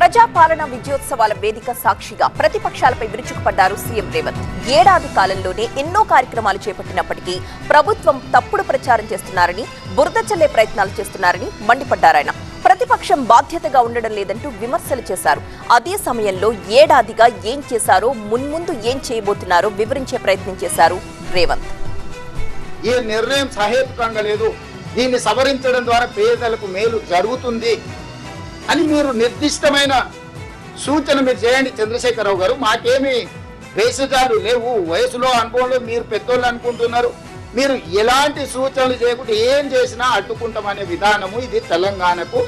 ప్రజాపాలన విజయోత్సవాల వేదిక సాక్షిగా ప్రతిపక్షాలపై విరుచుకుపడ్డారు సీఎం రేవంత్. ఏడాది కాలంలోనే ఎన్నో కార్యక్రమాలు చేపట్టినప్పటికీ ప్రభుత్వం తప్పుడు ప్రచారం చేస్తున్నారని, బురద చల్లే ప్రయత్నాలు చేస్తున్నారని మండిపడ్డారాయన. ప్రతిపక్షం బాధ్యతగా ఉండడం లేదంటూ విమర్శలు చేశారు. అదే సమయంలో ఏడాదిగా ఏం చేశారో, మున్ముందు ఏం చేయబోతున్నారో వివరించే ప్రయత్నం చేశారు రేవంత్. ఈ నిర్ణయం సహేతుకంగా లేదు, దీన్ని సవరించడం ద్వారా పేదలకు మేలు జరుగుతుంది అని మీరు నిర్దిష్టమైన సూచన మీరు చేయండి చంద్రశేఖరరావు గారు. మాకేమి భేషజాలు లేవు, వయసులో అనుభవంలో మీరు పెద్దోళ్ళు అనుకుంటున్నారు. మీరు ఎలాంటి సూచనలు చేయకుండా ఏం చేసినా అడ్డుకుంటామనే విధానము ఇది తెలంగాణకు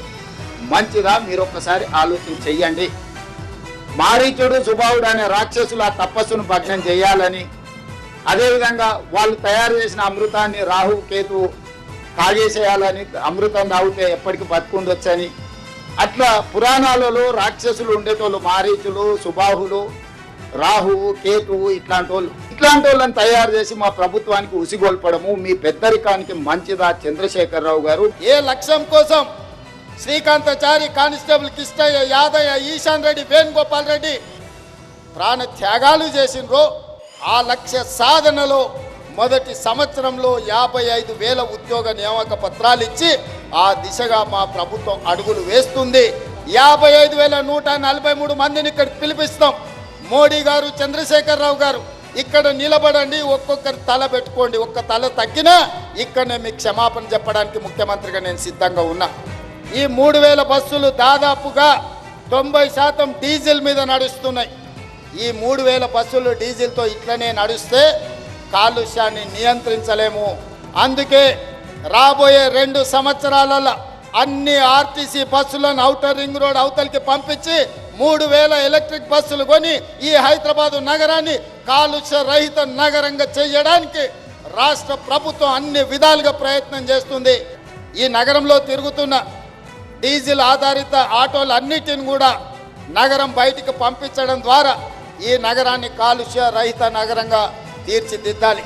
మంచిదా? మీరు ఒక్కసారి ఆలోచన చెయ్యండి. మారీచుడు సుబాహుడు అనే రాక్షసులు ఆ తపస్సును భగ్నం చేయాలని, అదేవిధంగా వాళ్ళు తయారు చేసిన అమృతాన్ని రాహు కేతు కాజేసేయాలని, అమృతం తాగితే ఎప్పటికీ బతుకుండొచ్చని, అట్లా పురాణాలలో రాక్షసులు ఉండేటోళ్ళు మారీచులు, సుబాహులు, రాహువు, కేతువు ఇట్లాంటి వాళ్ళని తయారు చేసి మా ప్రభుత్వానికి ఉసిగొల్పడము మీ పెద్దరికానికి మంచిదా చంద్రశేఖరరావు గారు? ఏ లక్ష్యం కోసం శ్రీకాంతాచారి, కానిస్టేబుల్ కిష్టయ్య, యాదయ్య, ఈశాన్ రెడ్డి, వేణుగోపాల్ రెడ్డి ప్రాణ త్యాగాలు చేసినరో ఆ లక్ష్య సాధనలో మొదటి సంవత్సరంలో 55,000 ఉద్యోగ నియామక పత్రాలు ఇచ్చి ఆ దిశగా మా ప్రభుత్వం అడుగులు వేస్తుంది. 55,143 మందిని ఇక్కడ పిలిపిస్తాం. మోడీ గారు, చంద్రశేఖరరావు గారు ఇక్కడ నిలబడండి, ఒక్కొక్కరి తల పెట్టుకోండి. ఒక్క తల తగ్గినా ఇక్కడనే మీకు క్షమాపణ చెప్పడానికి ముఖ్యమంత్రిగా నేను సిద్ధంగా ఉన్నా. ఈ 3,000 బస్సులు దాదాపుగా 90% డీజిల్ మీద నడుస్తున్నాయి. ఈ 3,000 బస్సులు డీజిల్తో ఇట్లనే నడుస్తే కాలుష్యాన్ని నియంత్రించలేము. అందుకే రాబోయే 2 సంవత్సరాలలో అన్ని ఆర్టీసీ బస్సులను ఔటర్ రింగ్ రోడ్ అవతలికి పంపించి 3,000 ఎలక్ట్రిక్ బస్సులు కొని ఈ హైదరాబాద్ నగరాన్ని కాలుష్య రహిత నగరంగా చేయడానికి రాష్ట్ర ప్రభుత్వం అన్ని విధాలుగా ప్రయత్నం చేస్తుంది. ఈ నగరంలో తిరుగుతున్న డీజిల్ ఆధారిత ఆటోలన్నిటిని కూడా నగరం బయటికి పంపించడం ద్వారా ఈ నగరాన్ని కాలుష్య రహిత నగరంగా తీర్చిదిద్దాలి.